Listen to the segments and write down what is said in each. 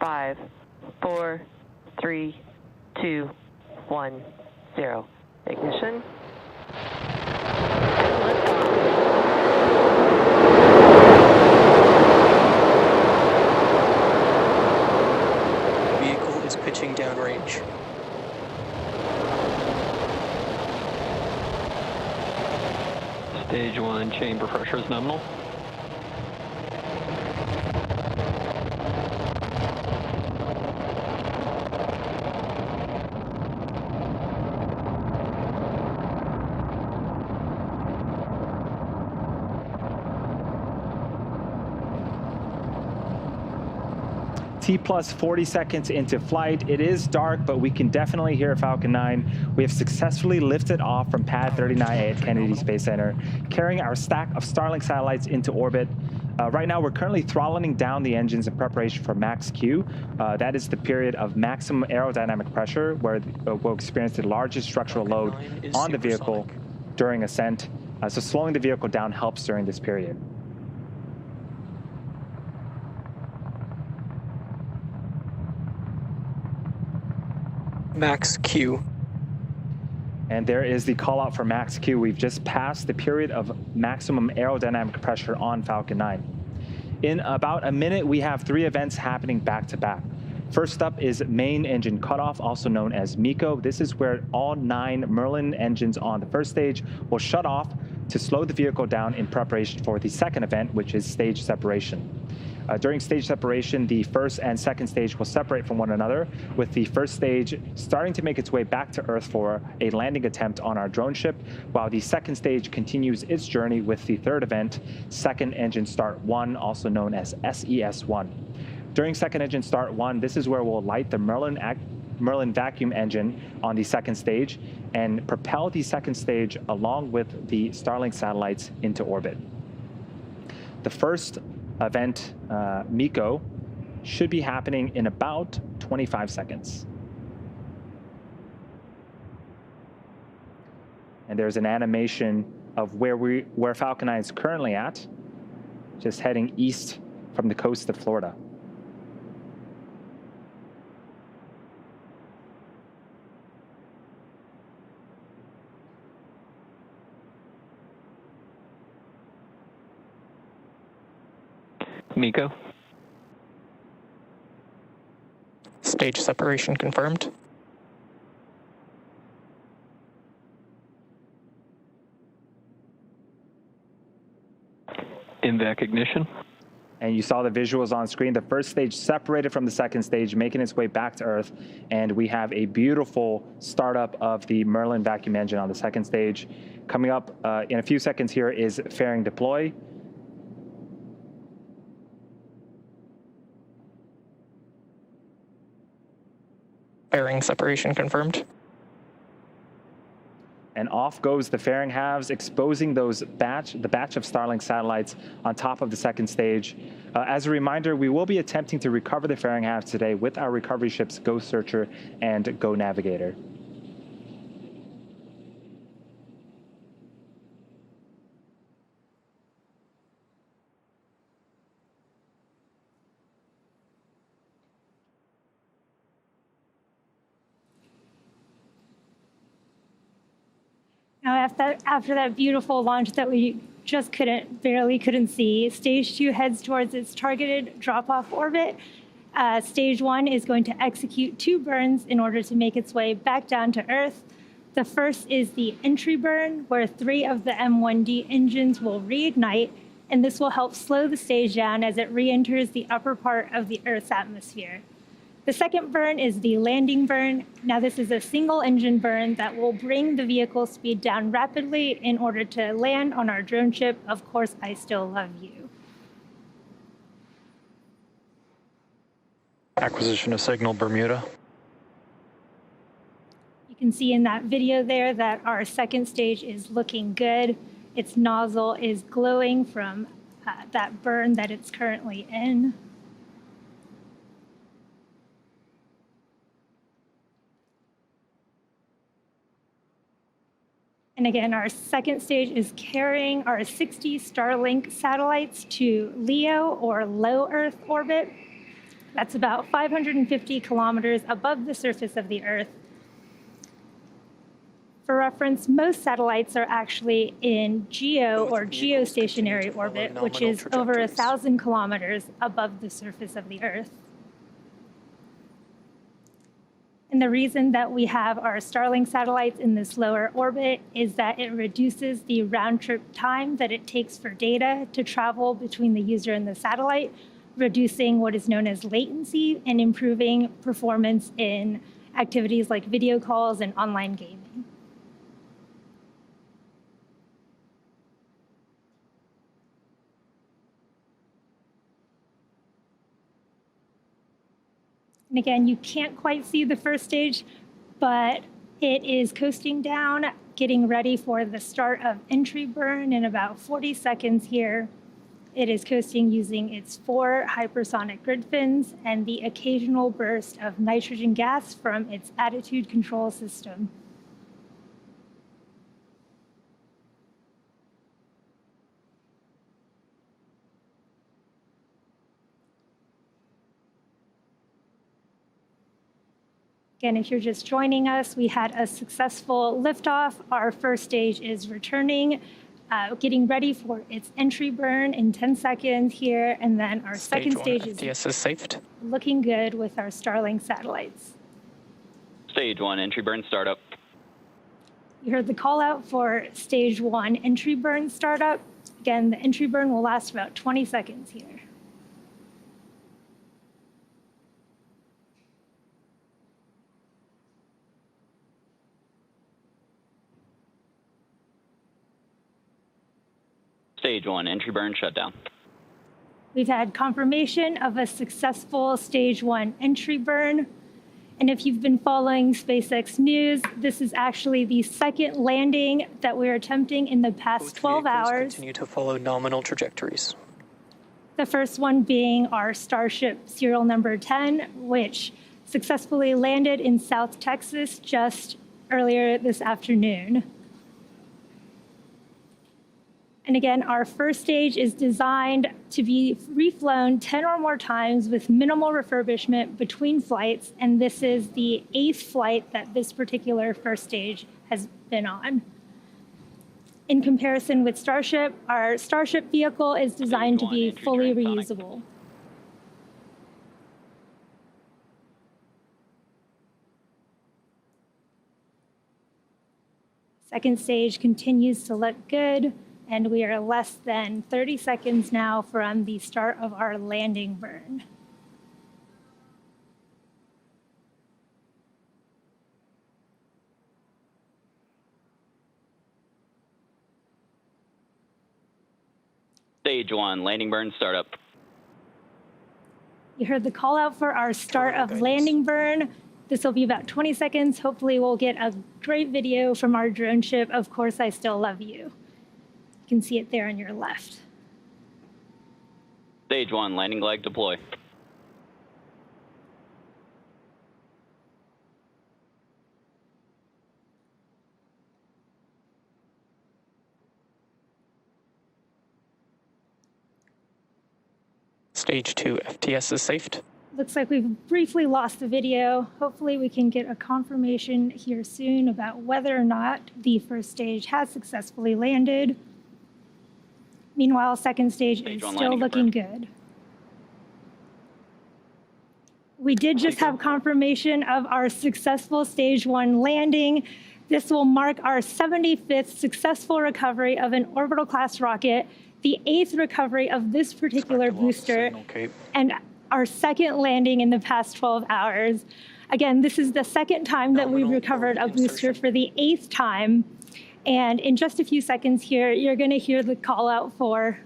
5, 4, 3, 2, 1, 0. Ignition. And liftoff. Vehicle is pitching downrange. Stage 1 chamber pressure is nominal. T plus 40 seconds into flight. It is dark, but we can definitely hear Falcon 9. We have successfully lifted off from pad 39 at Kennedy Space Center, carrying our stack of Starlink satellites into orbit. Right now, we're currently throttling down the engines in preparation for max Q. That is the period of maximum aerodynamic pressure, where we'll experience the largest structural load on the vehicle during ascent. So slowing the vehicle down helps during this period. Max Q. And there is the call out for max Q. We've just passed the period of maximum aerodynamic pressure on Falcon 9. In about a minute, we have 3 events happening back to back. First up is main engine cutoff, also known as MECO. This is where all 9 Merlin engines on the first stage will shut off to slow the vehicle down in preparation for the second event, which is stage separation. During stage separation, the first and second stage will separate from one another, with the first stage starting to make its way back to Earth for a landing attempt on our drone ship, while the second stage continues its journey with the third event, Second Engine Start 1, also known as SES-1. During Second Engine Start 1, this is where we'll light the Merlin vacuum engine on the second stage and propel the second stage along with the Starlink satellites into orbit. The first event, MECO, should be happening in about 25 seconds. And there's an animation of where Falcon 9 is currently at, just heading east from the coast of Florida. MECO. Stage separation confirmed. INVAC ignition. And you saw the visuals on screen. The first stage separated from the second stage, making its way back to Earth. And we have a beautiful startup of the Merlin vacuum engine on the second stage. Coming up in a few seconds here is fairing deploy. Fairing separation confirmed. And off goes the fairing halves, exposing the batch of Starlink satellites on top of the second stage. As a reminder, we will be attempting to recover the fairing halves today with our recovery ships Go Searcher and Go Navigator. Now, after that beautiful launch that we just barely couldn't see, Stage 2 heads towards its targeted drop-off orbit. Stage 1 is going to execute 2 burns in order to make its way back down to Earth. The first is the entry burn, where 3 of the M1D engines will reignite, and this will help slow the stage down as it re-enters the upper part of the Earth's atmosphere. The second burn is the landing burn. Now, this is a single engine burn that will bring the vehicle speed down rapidly in order to land on our drone ship, Of Course I Still Love You. Acquisition of signal, Bermuda. You can see in that video there that our second stage is looking good. Its nozzle is glowing from that burn that it's currently in. And again, our second stage is carrying our 60 Starlink satellites to LEO, or low Earth orbit. That's about 550 kilometers above the surface of the Earth. For reference, most satellites are actually in GEO or geostationary orbit, which is over 1,000 kilometers above the surface of the Earth. And the reason that we have our Starlink satellites in this lower orbit is that it reduces the round-trip time that it takes for data to travel between the user and the satellite, reducing what is known as latency and improving performance in activities like video calls and online gaming. And again, you can't quite see the first stage, but it is coasting down, getting ready for the start of entry burn in about 40 seconds here. It is coasting using its 4 hypersonic grid fins and the occasional burst of nitrogen gas from its attitude control system. Again, if you're just joining us, we had a successful liftoff. Our first stage is returning, getting ready for its entry burn in 10 seconds here, and then our second stage is safed. Looking good with our Starlink satellites. Stage 1, entry burn startup. You heard the call out for stage 1 entry burn startup. Again, the entry burn will last about 20 seconds here. Stage 1, entry burn shutdown. We've had confirmation of a successful stage 1 entry burn. And if you've been following SpaceX news, this is actually the second landing that we're attempting in the past 12 hours. Continue to follow nominal trajectories. The first one being our Starship serial number 10, which successfully landed in South Texas just earlier this afternoon. And again, our first stage is designed to be reflown 10 or more times with minimal refurbishment between flights, and this is the 8th flight that this particular first stage has been on. In comparison with Starship, our Starship vehicle is designed to be fully reusable. Second stage continues to look good. And we are less than 30 seconds now from the start of our landing burn. Stage 1, landing burn startup. You heard the call out for our start of landing burn. This will be about 20 seconds. Hopefully we'll get a great video from our drone ship. Of course, I still love you. You can see it there on your left. Stage 1, landing leg deploy. Stage 2 FTS is safed. Looks like we've briefly lost the video. Hopefully we can get a confirmation here soon about whether or not the first stage has successfully landed. Meanwhile, second stage is still looking good. We did just have confirmation of our successful stage 1 landing. This will mark our 75th successful recovery of an orbital class rocket, the 8th recovery of this particular booster, and our second landing in the past 12 hours. Again, this is the second time that we've recovered a booster for the 8th time. And in just a few seconds here, you're going to hear the call out for,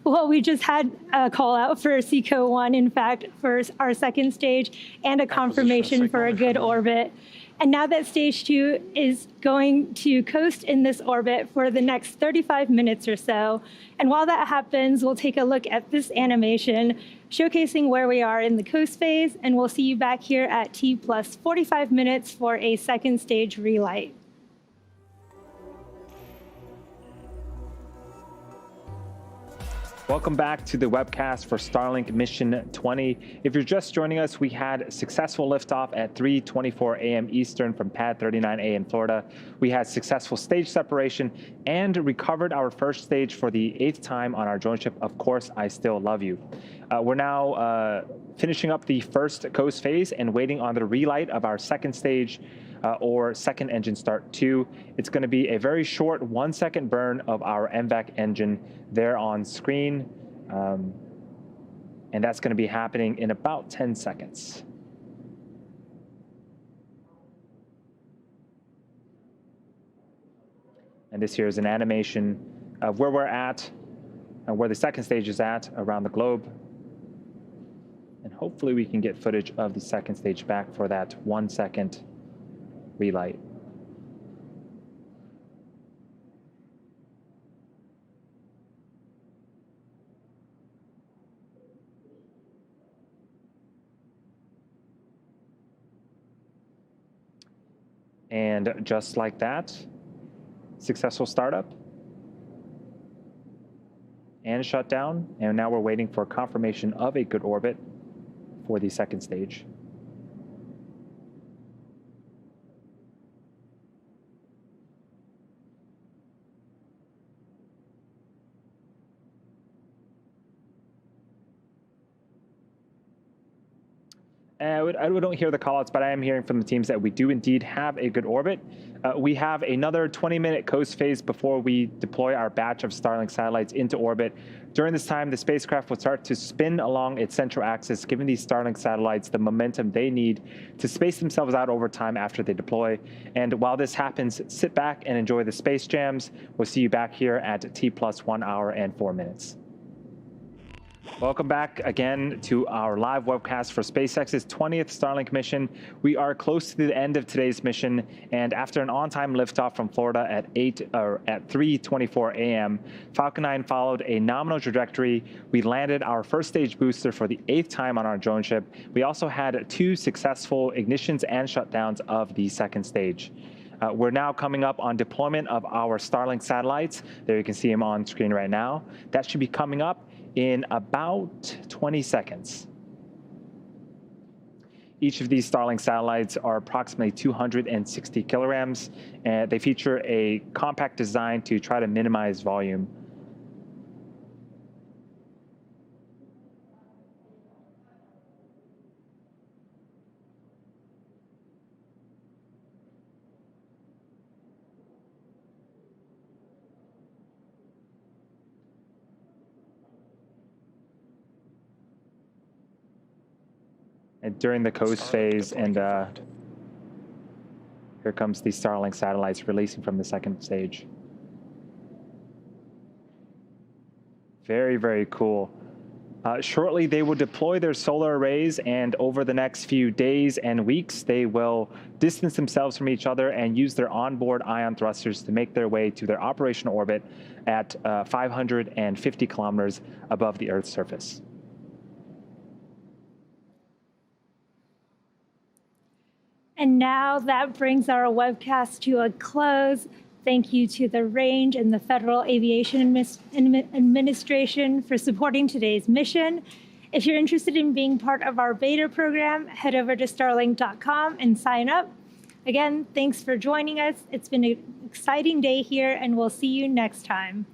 well, we just had a call out for SECO 1, in fact, for our second stage, and a confirmation for a good orbit. And now that stage 2 is going to coast in this orbit for the next 35 minutes or so. And while that happens, we'll take a look at this animation showcasing where we are in the coast phase, and we'll see you back here at T plus 45 minutes for a second stage relight. Welcome back to the webcast for Starlink Mission 20. If you're just joining us, we had successful liftoff at 3:24 a.m. Eastern from Pad 39A in Florida. We had successful stage separation and recovered our first stage for the 8th time on our drone ship, Of Course, I Still Love You. We're now finishing up the first coast phase and waiting on the relight of our second stage or second engine start 2. It's going to be a very short 1-second burn of our MVAC engine there on screen. And that's going to be happening in about 10 seconds. And this here is an animation of where we're at, where the second stage is at around the globe. And hopefully we can get footage of the second stage back for that 1-second relight. And just like that, successful startup and shutdown. And now we're waiting for confirmation of a good orbit for the second stage. I don't hear the callouts, but I am hearing from the teams that we do indeed have a good orbit. We have another 20-minute coast phase before we deploy our batch of Starlink satellites into orbit. During this time, the spacecraft will start to spin along its central axis, giving these Starlink satellites the momentum they need to space themselves out over time after they deploy. And while this happens, sit back and enjoy the space jams. We'll see you back here at T+1 hour and 4 minutes. Welcome back again to our live webcast for SpaceX's 20th Starlink mission. We are close to the end of today's mission, and after an on-time liftoff from Florida at 3:24 a.m., Falcon 9 followed a nominal trajectory. We landed our first stage booster for the 8th time on our drone ship. We also had 2 successful ignitions and shutdowns of the second stage. We're now coming up on deployment of our Starlink satellites. There you can see them on screen right now. That should be coming up in about 20 seconds. Each of these Starlink satellites are approximately 260 kilograms, and they feature a compact design to try to minimize volume. And during the coast phase, and here comes the Starlink satellites releasing from the second stage. Very, very cool. Shortly, they will deploy their solar arrays, and over the next few days and weeks, they will distance themselves from each other and use their onboard ion thrusters to make their way to their operational orbit at 550 kilometers above the Earth's surface. And now that brings our webcast to a close. Thank you to the Range and the Federal Aviation Administration for supporting today's mission. If you're interested in being part of our beta program, head over to starlink.com and sign up. Again, thanks for joining us. It's been an exciting day here, and we'll see you next time.